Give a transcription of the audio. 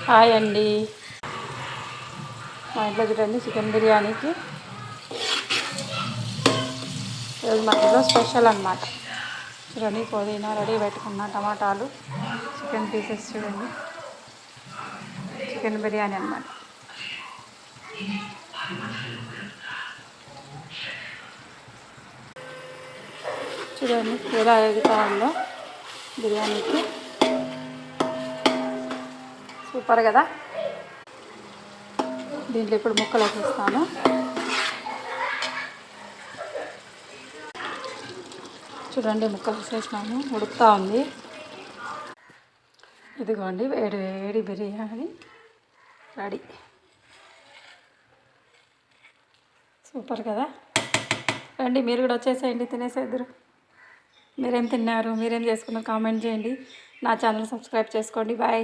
Hi అండి. మా ఇంట్లో చూడండి చికెన్ బిర్యానీకి ఈరోజు మా ఇంట్లో స్పెషల్ అన్నమాట. చూడండి పుదీనా రెడీ పెట్టుకున్న టమాటాలు, చికెన్ పీసెస్ చూడండి, చికెన్ బిర్యానీ అన్నమాట. చూడండి ఎలా ఎగుతా ఉందో బిర్యానీకి, సూపర్ కదా. దీంట్లో ఇప్పుడు ముక్కలు వేసేస్తాను. చూడండి ముక్కలు వేసేసినాను, ఉడుకుతూ ఉంది. ఇదిగోండి వేడి వేడి బిర్యానీ రెడీ. సూపర్ కదా. రండి మీరు కూడా వచ్చేసేయండి, తినేసేద్దరు. మీరేం తిన్నారు, మీరేం చేసుకున్నారు కామెంట్ చేయండి. నా ఛానల్ సబ్స్క్రైబ్ చేసుకోండి. బాయ్.